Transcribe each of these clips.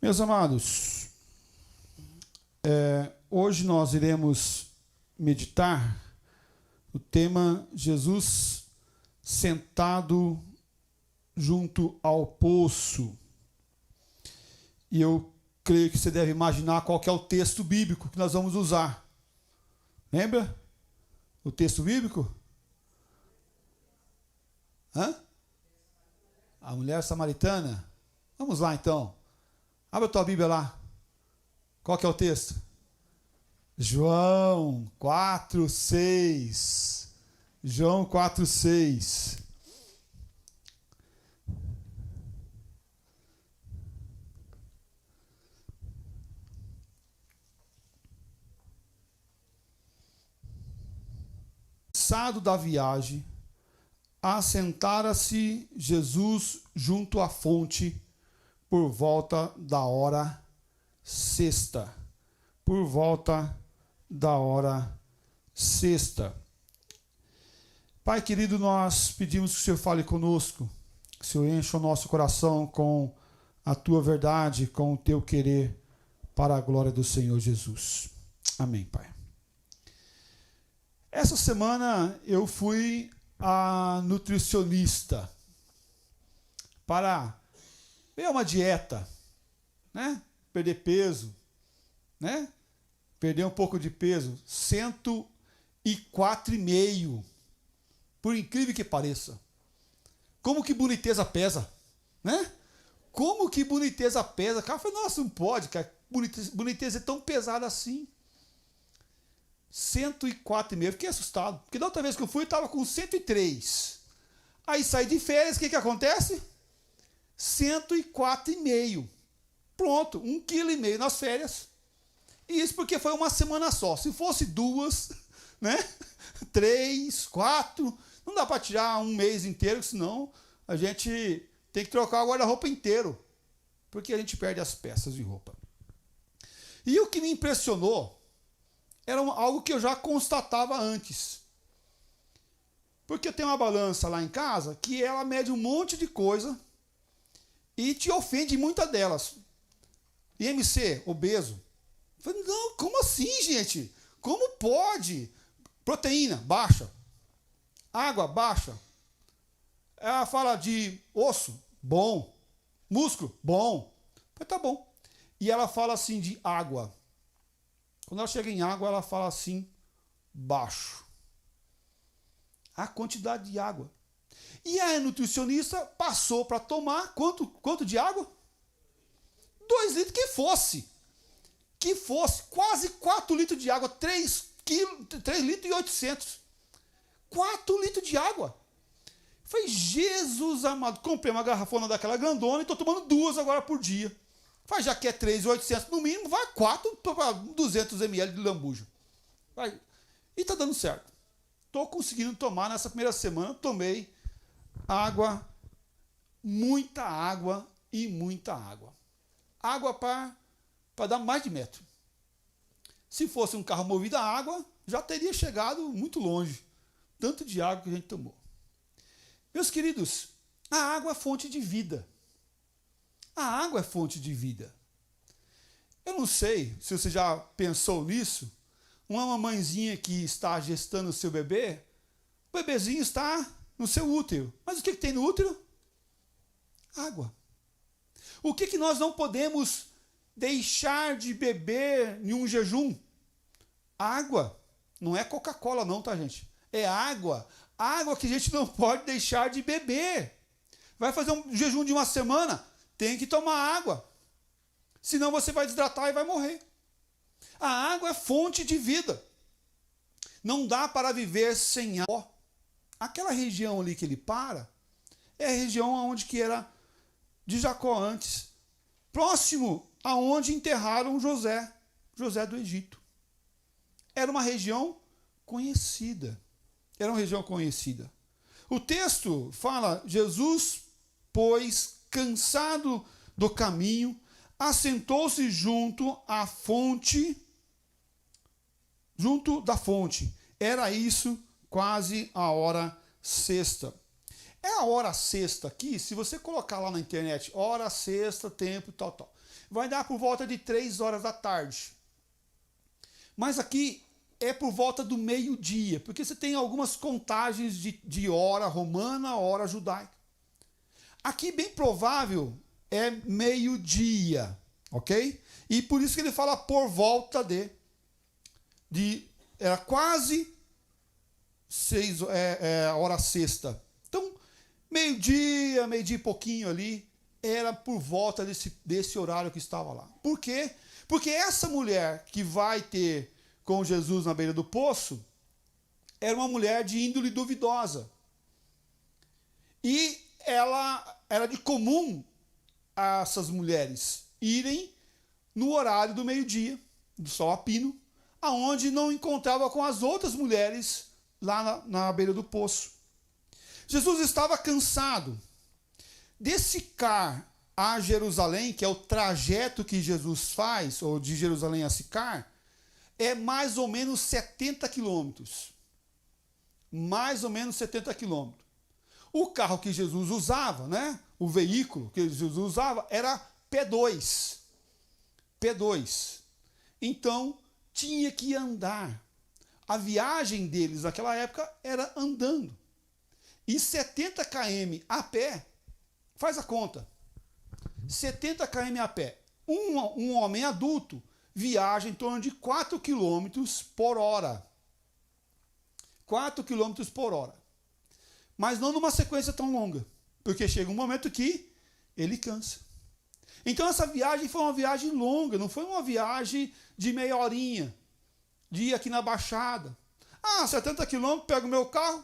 Meus amados, hoje nós iremos meditar o tema Jesus sentado junto ao poço. E eu creio que você deve imaginar qual que é o texto bíblico que nós vamos usar. Lembra? O texto bíblico? A mulher samaritana? Vamos lá então. Abre a tua Bíblia lá. Qual que é o texto? João 4:6. João 4:6. Cansado da viagem, assentara-se Jesus junto à fonte por volta da hora sexta. Por volta da hora sexta. Pai querido, nós pedimos que o Senhor fale conosco, que o Senhor encha o nosso coração com a tua verdade, com o teu querer, para a glória do Senhor Jesus. Amém, Pai. Essa semana eu fui a nutricionista para ver uma dieta, né? Perder peso, né? Perder um pouco de peso, 104,5. Por incrível que pareça. Como que boniteza pesa, né? Como que boniteza pesa? O cara falou, nossa, não pode, cara. Boniteza é tão pesada assim. 104,5. Fiquei assustado. Porque da outra vez que eu fui, eu estava com 103. Aí saí de férias, o que acontece? 104,5. Pronto, 1,5 kg nas férias. E isso porque foi uma semana só. Se fosse duas, né? 3, 4, não dá para tirar um mês inteiro, senão a gente tem que trocar o guarda-roupa inteiro. Porque a gente perde as peças de roupa. E o que me impressionou era algo que eu já constatava antes. Porque eu tenho uma balança lá em casa que ela mede um monte de coisa e te ofende muitas delas. IMC, obeso. Eu falei, não, como assim, gente? Como pode? Proteína, baixa. Água, baixa. Ela fala de osso, bom. Músculo, bom. Eu falei, tá bom. E ela fala assim de água. Quando ela chega em água, ela fala assim, baixo. A quantidade de água. E a nutricionista passou para tomar quanto de água? 2 litros que fosse. Que fosse quase 4 litros de água. 3 litros e 800. 4 litros de água. Falei, Jesus amado. Comprei uma garrafona daquela grandona e estou tomando 2 agora por dia. Faz, já que é 3,800 no mínimo, vai 4 para 200 ml de lambuja. Vai. E está dando certo. Estou conseguindo tomar nessa primeira semana. Tomei água, muita água e muita água. Água para dar mais de metro. Se fosse um carro movido a água, já teria chegado muito longe. Tanto de água que a gente tomou. Meus queridos, a água é fonte de vida. A água é fonte de vida. Eu não sei se você já pensou nisso. Uma mamãezinha que está gestando o seu bebê, o bebezinho está no seu útero. Mas o que tem no útero? Água. O que nós não podemos deixar de beber em um jejum? Água. Não é Coca-Cola não, tá, gente? É água. Água que a gente não pode deixar de beber. Vai fazer um jejum de uma semana? Tem que tomar água. Senão você vai desidratar e vai morrer. A água é fonte de vida. Não dá para viver sem água. Aquela região ali que ele para, é a região onde que era de Jacó antes. Próximo aonde enterraram José do Egito. Era uma região conhecida. Era uma região conhecida. O texto fala, Jesus, pois, cansado do caminho, assentou-se junto à fonte, junto da fonte. Era isso, quase a hora sexta. É a hora sexta aqui, se você colocar lá na internet, hora sexta, tempo, tal. vai dar por volta de 3 horas da tarde. Mas aqui é por volta do meio-dia, porque você tem algumas contagens de hora romana, hora judaica. Aqui, bem provável, é meio-dia, ok? E por isso que ele fala por volta era quase a hora sexta. Então, meio-dia e pouquinho ali, era por volta desse horário que estava lá. Por quê? Porque essa mulher que vai ter com Jesus na beira do poço, era uma mulher de índole duvidosa. E ela era de comum a essas mulheres irem no horário do meio-dia, do sol a pino, aonde não encontrava com as outras mulheres lá na beira do poço. Jesus estava cansado. De Sicar a Jerusalém, que é o trajeto que Jesus faz, ou de Jerusalém a Sicar, é mais ou menos 70 quilômetros. Mais ou menos 70 quilômetros. O carro que Jesus usava, né? O veículo que Jesus usava era P2. P2. Então, tinha que andar. A viagem deles naquela época era andando. E 70 km a pé, faz a conta. 70 km a pé. Um homem adulto viaja em torno de 4 km por hora. 4 km por hora. Mas não numa sequência tão longa, porque chega um momento que ele cansa. Então essa viagem foi uma viagem longa, não foi uma viagem de meia horinha, de ir aqui na Baixada. 70 quilômetros, pego o meu carro,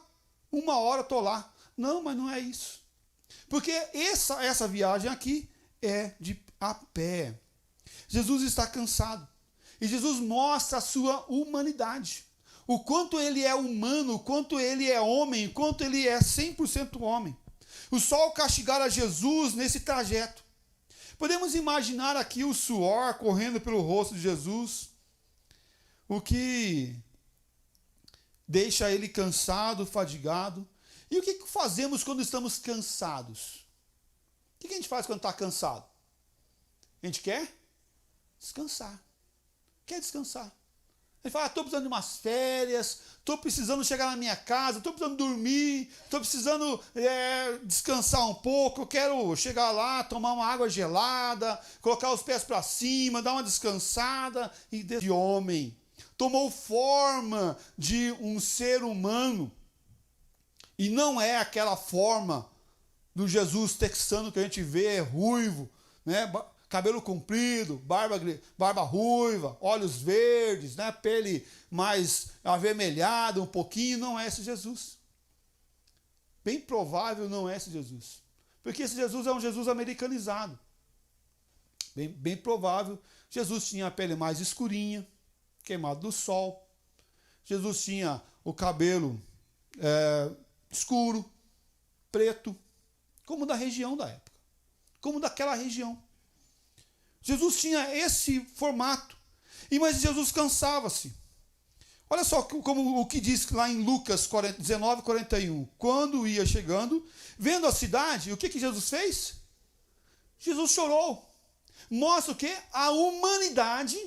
1 hora estou lá. Não, mas não é isso. Porque essa viagem aqui é a pé. Jesus está cansado. E Jesus mostra a sua humanidade. O quanto ele é humano, o quanto ele é homem, o quanto ele é 100% homem. O sol castigara Jesus nesse trajeto. Podemos imaginar aqui o suor correndo pelo rosto de Jesus, o que deixa ele cansado, fadigado. E o que fazemos quando estamos cansados? O que a gente faz quando está cansado? A gente quer descansar. Quer descansar. Ele fala, estou precisando de umas férias, estou precisando chegar na minha casa, estou precisando dormir, estou precisando descansar um pouco, eu quero chegar lá, tomar uma água gelada, colocar os pés para cima, dar uma descansada. E de homem, tomou forma de um ser humano, e não é aquela forma do Jesus texano que a gente vê, ruivo, né? Cabelo comprido, barba ruiva, olhos verdes, né? Pele mais avermelhada um pouquinho. Não é esse Jesus. Bem provável não é esse Jesus. Porque esse Jesus é um Jesus americanizado. Bem provável. Jesus tinha a pele mais escurinha, queimado do sol. Jesus tinha o cabelo escuro, preto, como da região da época. Como daquela região. Jesus tinha esse formato, mas Jesus cansava-se. Olha só como o que diz lá em Lucas 19, 41. Quando ia chegando, vendo a cidade, o que Jesus fez? Jesus chorou. Mostra o quê? A humanidade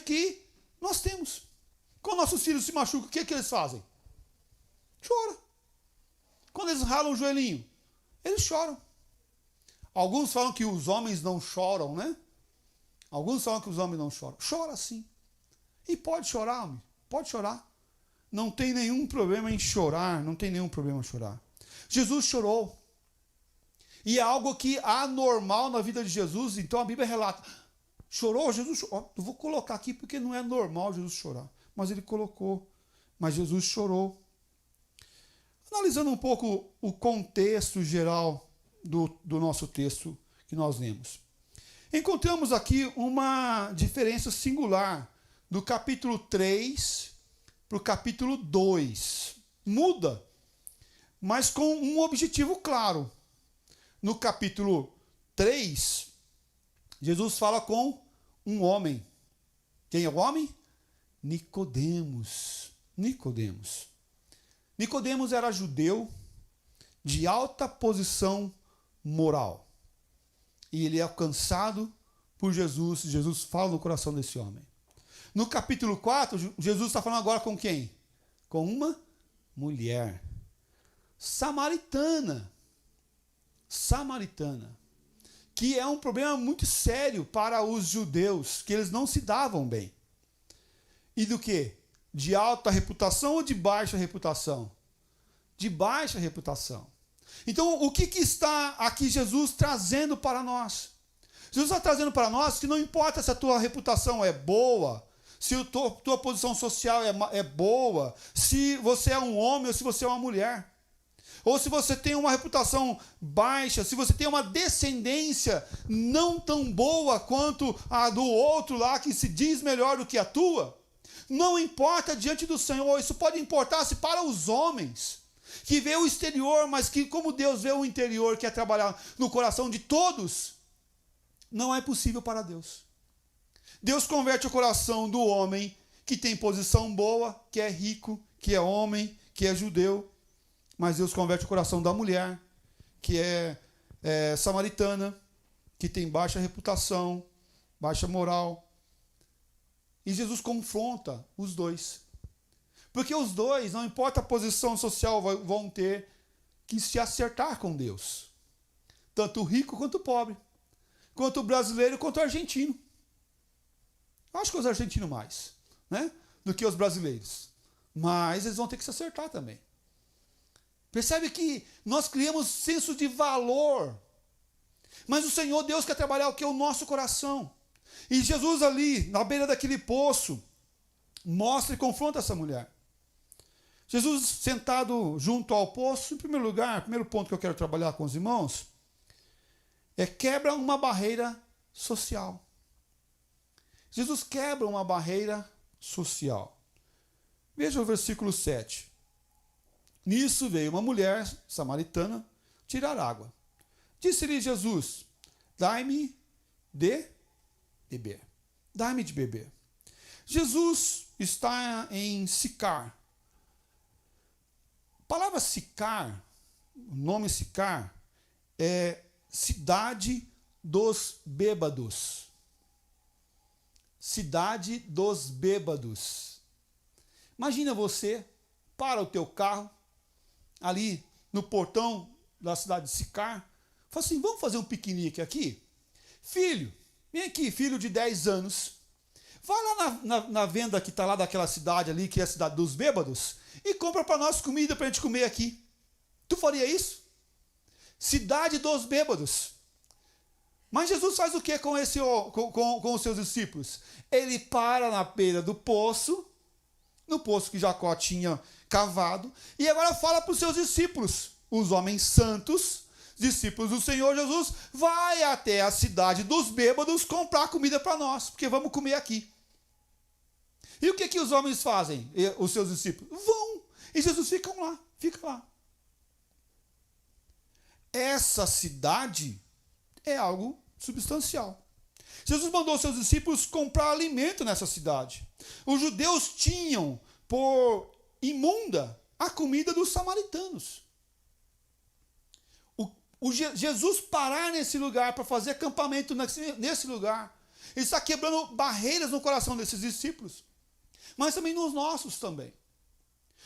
que nós temos. Quando nossos filhos se machucam, o que eles fazem? Choram. Quando eles ralam o joelhinho, eles choram. Alguns falam que os homens não choram, né? Alguns falam que os homens não choram. Chora sim. E pode chorar, homem. Pode chorar. Não tem nenhum problema em chorar. Não tem nenhum problema em chorar. Jesus chorou. E é algo que anormal na vida de Jesus. Então a Bíblia relata. Chorou? Jesus chorou. Eu vou colocar aqui porque não é normal Jesus chorar. Mas ele colocou. Mas Jesus chorou. Analisando um pouco o contexto geral do nosso texto que nós lemos. Encontramos aqui uma diferença singular do capítulo 3 para o capítulo 2. Muda, mas com um objetivo claro. No capítulo 3, Jesus fala com um homem. Quem é o homem? Nicodemos. Nicodemos era judeu de alta posição moral. E ele é alcançado por Jesus. Jesus fala no coração desse homem. No capítulo 4, Jesus está falando agora com quem? Com uma mulher samaritana. Samaritana. Que é um problema muito sério para os judeus, que eles não se davam bem. E do quê? De alta reputação ou de baixa reputação? De baixa reputação. Então, o que está aqui Jesus trazendo para nós? Jesus está trazendo para nós que não importa se a tua reputação é boa, se a tua posição social é boa, se você é um homem ou se você é uma mulher, ou se você tem uma reputação baixa, se você tem uma descendência não tão boa quanto a do outro lá, que se diz melhor do que a tua, não importa diante do Senhor. Isso pode importar-se para os homens, que vê o exterior, mas que como Deus vê o interior, quer trabalhar no coração de todos, não é possível para Deus. Deus converte o coração do homem que tem posição boa, que é rico, que é homem, que é judeu, mas Deus converte o coração da mulher, que é samaritana, que tem baixa reputação, baixa moral. E Jesus confronta os dois. Porque os dois, não importa a posição social, vão ter que se acertar com Deus. Tanto o rico quanto o pobre. Quanto o brasileiro quanto o argentino. Acho que os argentinos mais, né? Do que os brasileiros. Mas eles vão ter que se acertar também. Percebe que nós criamos senso de valor. Mas o Senhor Deus quer trabalhar o que é o nosso coração. E Jesus ali, na beira daquele poço, mostra e confronta essa mulher. Jesus sentado junto ao poço, em primeiro lugar, o primeiro ponto que eu quero trabalhar com os irmãos, quebra uma barreira social. Jesus quebra uma barreira social. Veja o versículo 7. Nisso veio uma mulher samaritana tirar água. Disse-lhe Jesus: dai-me de beber. Dai-me de beber. Jesus está em Sicar. A palavra Sicar, o nome Sicar, é cidade dos bêbados. Cidade dos bêbados. Imagina você, para o teu carro, ali no portão da cidade de Sicar, fala assim: vamos fazer um piquenique aqui? Filho, vem aqui, filho de 10 anos, vai lá na venda que está lá daquela cidade ali, que é a cidade dos bêbados, e compra para nós comida para a gente comer aqui. Tu faria isso? Cidade dos bêbados. Mas Jesus faz o que com os seus discípulos? Ele para na beira do poço, no poço que Jacó tinha cavado, e agora fala para os seus discípulos, os homens santos, discípulos do Senhor Jesus: vai até a cidade dos bêbados comprar comida para nós, porque vamos comer aqui. E o que os homens fazem, os seus discípulos? Vão, e Jesus fica lá. Essa cidade é algo substancial. Jesus mandou seus discípulos comprar alimento nessa cidade. Os judeus tinham por imunda a comida dos samaritanos. Jesus parar nesse lugar para fazer acampamento nesse lugar, ele está quebrando barreiras no coração desses discípulos, mas também nos nossos também.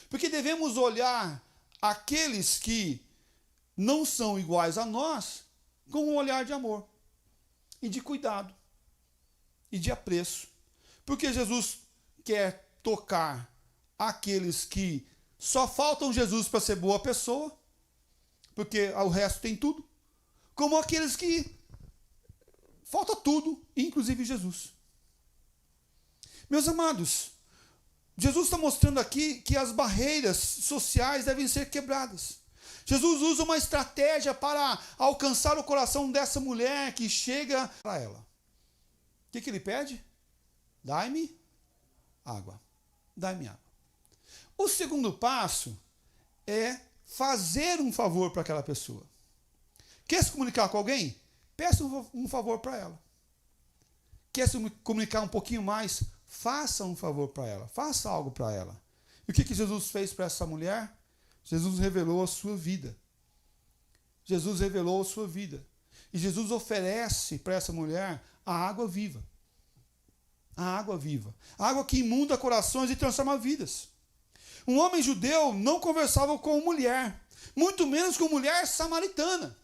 Porque devemos olhar aqueles que não são iguais a nós com um olhar de amor e de cuidado e de apreço. Porque Jesus quer tocar aqueles que só faltam Jesus para ser boa pessoa, porque o resto tem tudo, como aqueles que falta tudo, inclusive Jesus. Meus amados, Jesus está mostrando aqui que as barreiras sociais devem ser quebradas. Jesus usa uma estratégia para alcançar o coração dessa mulher que chega para ela. O que ele pede? Dai-me água. Dai-me água. O segundo passo é fazer um favor para aquela pessoa. Quer se comunicar com alguém? Peça um favor para ela. Quer se comunicar um pouquinho mais? Faça um favor para ela. Faça algo para ela. E o que Jesus fez para essa mulher? Jesus revelou a sua vida. Jesus revelou a sua vida. E Jesus oferece para essa mulher a água viva. A água viva. A água que imunda corações e transforma vidas. Um homem judeu não conversava com mulher, muito menos com mulher samaritana.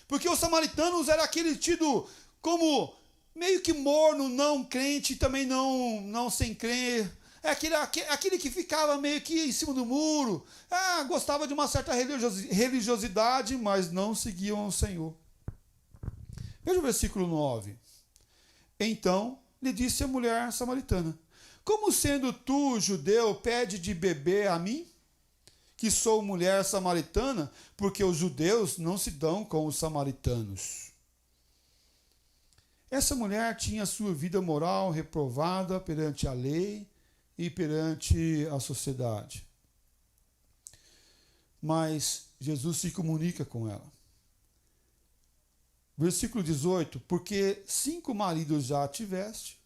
Porque os samaritanos eram aquele tido como meio que morno, não crente, também não sem crer. É aquele que ficava meio que em cima do muro. Gostava de uma certa religiosidade, mas não seguiam o Senhor. Veja o versículo 9. Então lhe disse a mulher samaritana: como sendo tu, judeu, pede de beber a mim, que sou mulher samaritana, porque os judeus não se dão com os samaritanos. Essa mulher tinha sua vida moral reprovada perante a lei e perante a sociedade. Mas Jesus se comunica com ela. Versículo 18: porque 5 maridos já tiveste,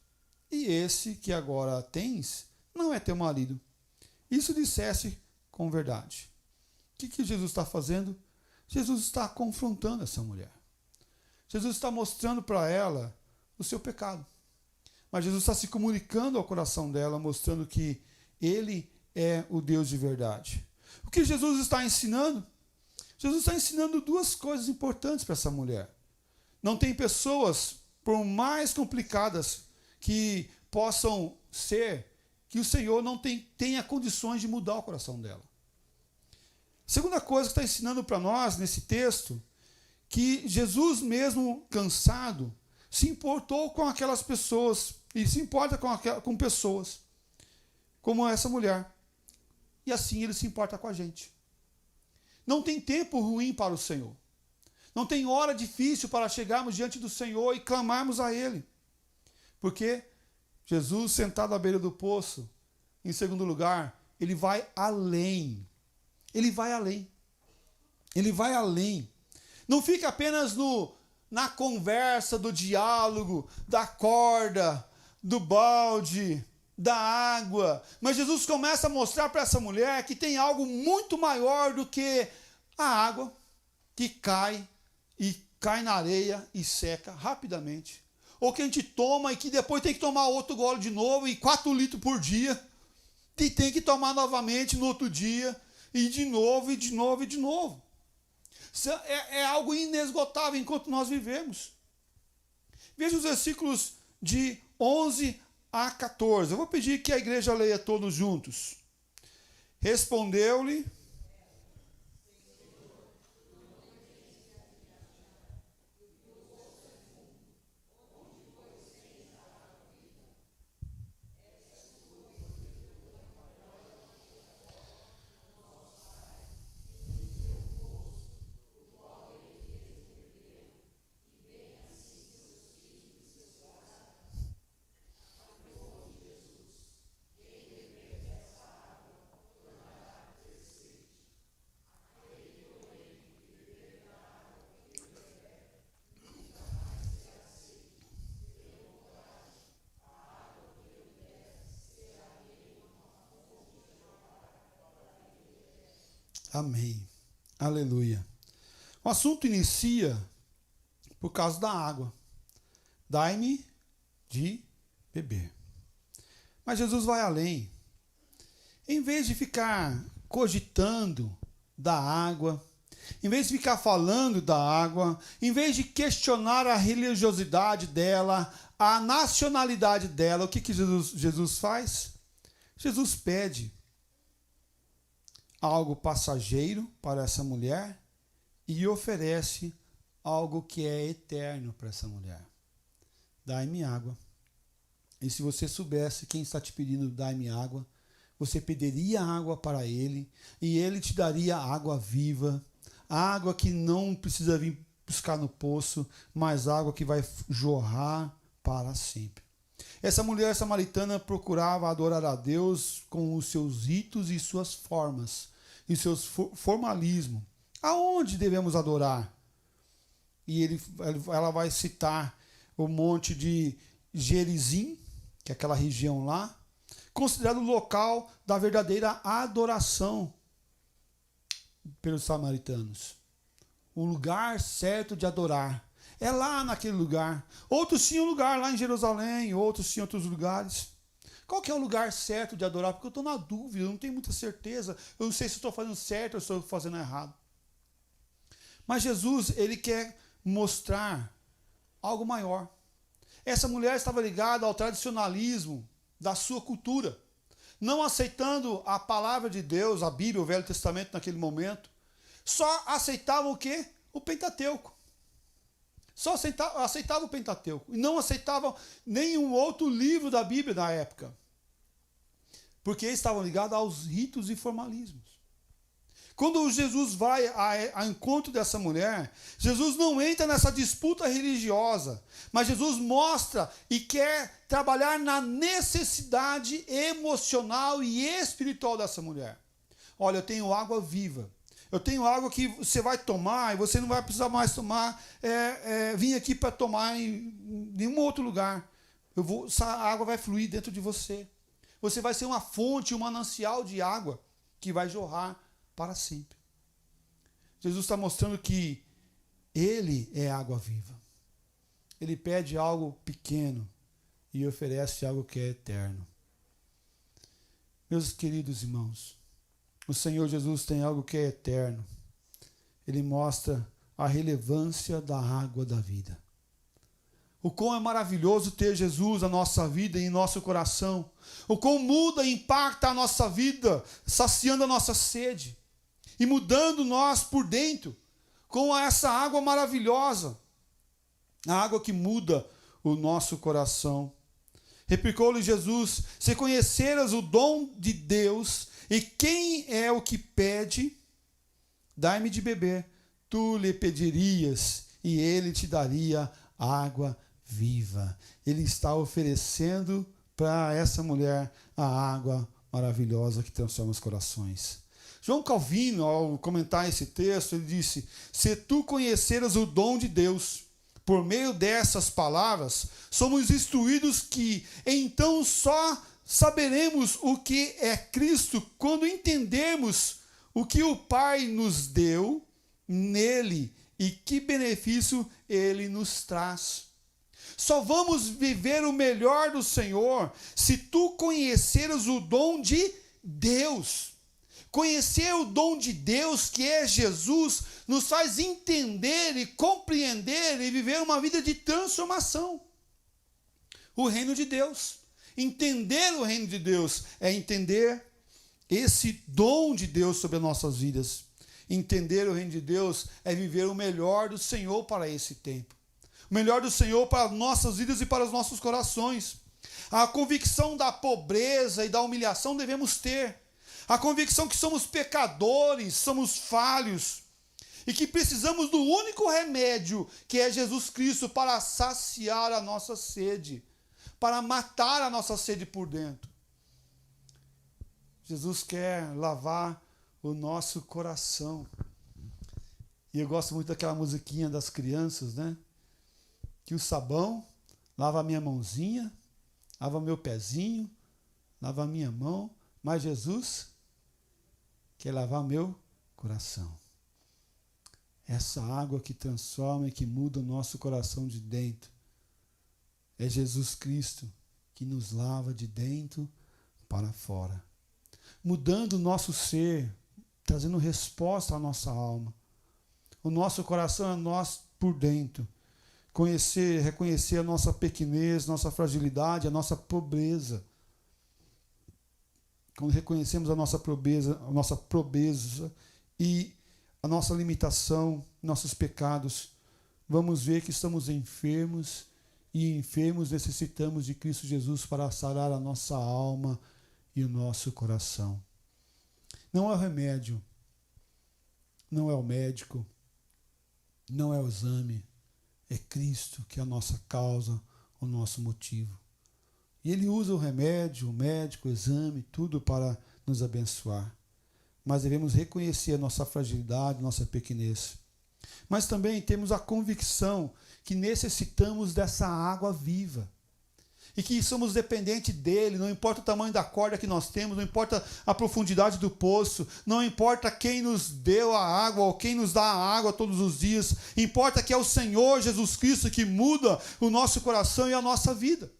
e esse que agora tens não é teu marido. Isso disseste com verdade. O que Jesus está fazendo? Jesus está confrontando essa mulher. Jesus está mostrando para ela o seu pecado. Mas Jesus está se comunicando ao coração dela, mostrando que Ele é o Deus de verdade. O que Jesus está ensinando? Jesus está ensinando 2 coisas importantes para essa mulher. Não tem pessoas, por mais complicadas que possam ser, que o Senhor não tenha condições de mudar o coração dela. A segunda coisa que está ensinando para nós nesse texto, que Jesus mesmo cansado, se importou com aquelas pessoas, e se importa com pessoas, como essa mulher. E assim Ele se importa com a gente. Não tem tempo ruim para o Senhor. Não tem hora difícil para chegarmos diante do Senhor e clamarmos a Ele. Porque Jesus, sentado à beira do poço, em segundo lugar, Ele vai além. Ele vai além. Ele vai além. Não fica apenas na conversa, do diálogo, da corda, do balde, da água. Mas Jesus começa a mostrar para essa mulher que tem algo muito maior do que a água que cai na areia e seca rapidamente. Ou que a gente toma e que depois tem que tomar outro gole de novo, e 4 litros por dia, e tem que tomar novamente no outro dia, e de novo, e de novo, e de novo. É algo inesgotável enquanto nós vivemos. Veja os versículos de 11 a 14. Eu vou pedir que a igreja leia todos juntos. Respondeu-lhe: amém. Aleluia. O assunto inicia por causa da água. Dai-me de beber. Mas Jesus vai além. Em vez de ficar cogitando da água, em vez de ficar falando da água, em vez de questionar a religiosidade dela, a nacionalidade dela, o que Jesus faz? Jesus pede algo passageiro para essa mulher e oferece algo que é eterno para essa mulher. Dai-me água. E se você soubesse quem está te pedindo dai-me água, você pediria água para ele e ele te daria água viva, água que não precisa vir buscar no poço, mas água que vai jorrar para sempre. Essa mulher samaritana procurava adorar a Deus com os seus ritos e suas formas, e seus formalismos. Aonde devemos adorar? E ela vai citar o monte de Gerizim, que é aquela região lá, considerado o local da verdadeira adoração pelos samaritanos. O lugar certo de adorar. É lá naquele lugar. Outros tinham lugar lá em Jerusalém, outros tinham outros lugares. Qual que é o lugar certo de adorar? Porque eu estou na dúvida, eu não tenho muita certeza. Eu não sei se estou fazendo certo ou se estou fazendo errado. Mas Jesus, ele quer mostrar algo maior. Essa mulher estava ligada ao tradicionalismo da sua cultura, não aceitando a palavra de Deus, a Bíblia, o Velho Testamento naquele momento. Só aceitavam o quê? O Pentateuco. Só aceitava o Pentateuco. E não aceitavam nenhum outro livro da Bíblia na época. Porque eles estavam ligados aos ritos e formalismos. Quando Jesus vai ao encontro dessa mulher, Jesus não entra nessa disputa religiosa, mas Jesus mostra e quer trabalhar na necessidade emocional e espiritual dessa mulher. Olha, eu tenho água viva. Eu tenho água que você vai tomar e você não vai precisar mais tomar, vir aqui para tomar em nenhum outro lugar. Essa água vai fluir dentro de você. Você vai ser uma fonte, um manancial de água que vai jorrar para sempre. Jesus está mostrando que Ele é água viva. Ele pede algo pequeno e oferece algo que é eterno. Meus queridos irmãos, o Senhor Jesus tem algo que é eterno. Ele mostra a relevância da água da vida. O quão é maravilhoso ter Jesus na nossa vida e em nosso coração. O quão muda e impacta a nossa vida, saciando a nossa sede e mudando nós por dentro com essa água maravilhosa. A água que muda o nosso coração. Replicou-lhe Jesus: se conheceras o dom de Deus e quem é o que pede, dai-me de beber, tu lhe pedirias e ele te daria água viva. Ele está oferecendo para essa mulher a água maravilhosa que transforma os corações. João Calvino, ao comentar esse texto, ele disse: se tu conheceras o dom de Deus, por meio dessas palavras, somos instruídos que então só saberemos o que é Cristo quando entendermos o que o Pai nos deu nele e que benefício ele nos traz. Só vamos viver o melhor do Senhor se tu conheceres o dom de Deus. Conhecer o dom de Deus, que é Jesus, nos faz entender e compreender e viver uma vida de transformação. O reino de Deus. Entender o reino de Deus é entender esse dom de Deus sobre as nossas vidas. Entender o reino de Deus é viver o melhor do Senhor para esse tempo. O melhor do Senhor para as nossas vidas e para os nossos corações. A convicção da pobreza e da humilhação devemos ter. A convicção que somos pecadores, somos falhos e que precisamos do único remédio, que é Jesus Cristo, para saciar a nossa sede, para matar a nossa sede por dentro. Jesus quer lavar o nosso coração. E eu gosto muito daquela musiquinha das crianças, né? Que o sabão lava a minha mãozinha, lava meu pezinho, lava a minha mão, mas Jesus quer lavar meu coração. Essa água que transforma e que muda o nosso coração de dentro. É Jesus Cristo que nos lava de dentro para fora. Mudando o nosso ser, trazendo resposta à nossa alma. O nosso coração é nós por dentro. Reconhecer a nossa pequenez, nossa fragilidade, a nossa pobreza. Quando reconhecemos a nossa pobreza e a nossa limitação, nossos pecados, vamos ver que estamos enfermos e enfermos necessitamos de Cristo Jesus para sarar a nossa alma e o nosso coração. Não é o remédio, não é o médico, não é o exame, é Cristo que é a nossa causa, o nosso motivo. E Ele usa o remédio, o médico, o exame, tudo para nos abençoar. Mas devemos reconhecer a nossa fragilidade, nossa pequenez. Mas também temos a convicção que necessitamos dessa água viva. e que somos dependentes dele, não importa o tamanho da corda que nós temos, não importa a profundidade do poço, não importa quem nos deu a água ou quem nos dá a água todos os dias, importa que é o Senhor Jesus Cristo que muda o nosso coração e a nossa vida.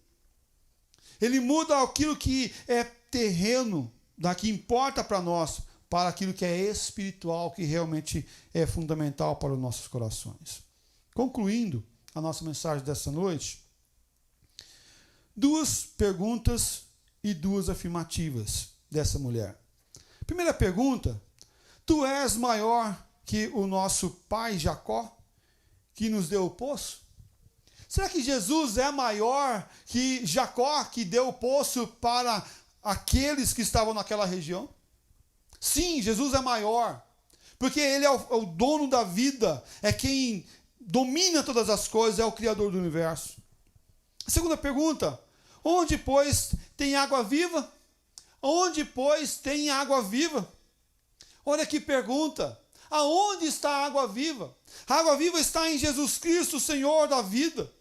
Ele muda aquilo que é terreno, da que importa para nós, para aquilo que é espiritual, que realmente é fundamental para os nossos corações. Concluindo a nossa mensagem dessa noite, 2 perguntas e 2 afirmativas dessa mulher. Primeira pergunta: tu és maior que o nosso pai Jacó, que nos deu o poço? Será que Jesus é maior que Jacó, que deu o poço para aqueles que estavam naquela região? Sim, Jesus é maior, porque ele é o dono da vida, é quem domina todas as coisas, é o Criador do universo. A segunda pergunta: onde, pois, tem água viva? Onde, pois, tem água viva? Olha que pergunta. Aonde está a água viva? A água viva está em Jesus Cristo, o Senhor da vida.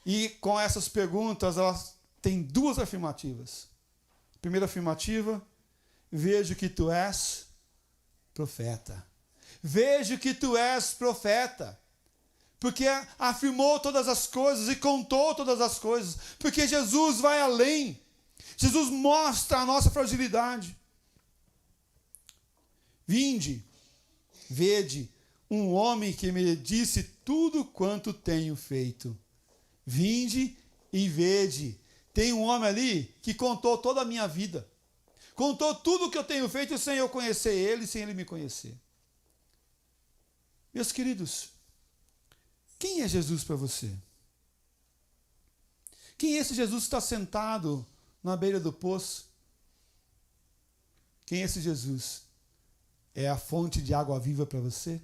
E com essas perguntas, elas têm 2 afirmativas. Primeira afirmativa: vejo que tu és profeta. Vejo que tu és profeta. Porque afirmou todas as coisas e contou todas as coisas. Porque Jesus vai além. Jesus mostra a nossa fragilidade. Vinde, vede um homem que me disse tudo quanto tenho feito. Vinde e vede. Tem um homem ali que contou toda a minha vida. Contou tudo o que eu tenho feito sem eu conhecer ele, sem ele me conhecer. Meus queridos, quem é Jesus para você? Quem é esse Jesus que está sentado na beira do poço? Quem é esse Jesus? É a fonte de água viva para você?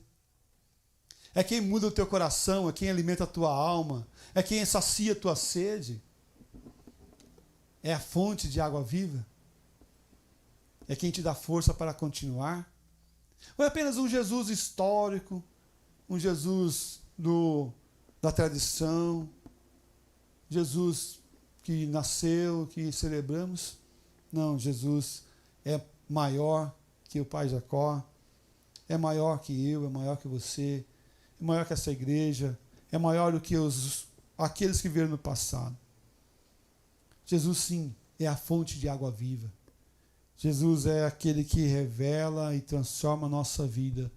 É quem muda o teu coração, é quem alimenta a tua alma, é quem sacia a tua sede? É a fonte de água viva? É quem te dá força para continuar? Ou é apenas um Jesus histórico, um Jesus da tradição, Jesus que nasceu, que celebramos? Não, Jesus é maior que o pai Jacó, é maior que eu, é maior que você, é maior que essa igreja, é maior do que aqueles que vieram no passado. Jesus, sim, é a fonte de água viva. Jesus é aquele que revela e transforma a nossa vida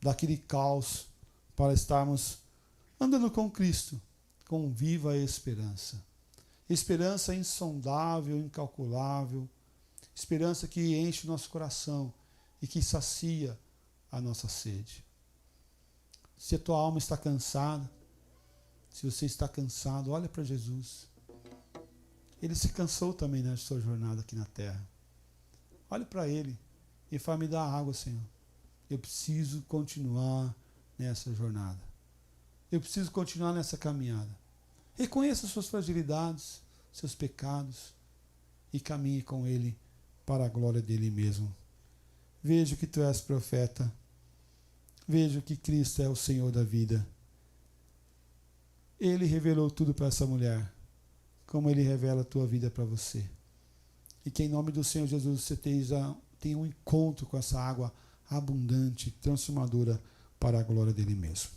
daquele caos para estarmos andando com Cristo, com viva esperança. Esperança insondável, incalculável, esperança que enche o nosso coração e que sacia a nossa sede. Se a tua alma está cansada, se você está cansado, olha para Jesus. Ele se cansou também na sua jornada aqui na terra. Olhe para ele e fala: me dá água, Senhor. Eu preciso continuar nessa jornada. Eu preciso continuar nessa caminhada. Reconheça suas fragilidades, seus pecados e caminhe com ele para a glória dele mesmo. Vejo que tu és profeta. Vejo que Cristo é o Senhor da vida. Ele revelou tudo para essa mulher, como ele revela a tua vida para você. E que em nome do Senhor Jesus você tenha um encontro com essa água abundante, transformadora para a glória dele mesmo.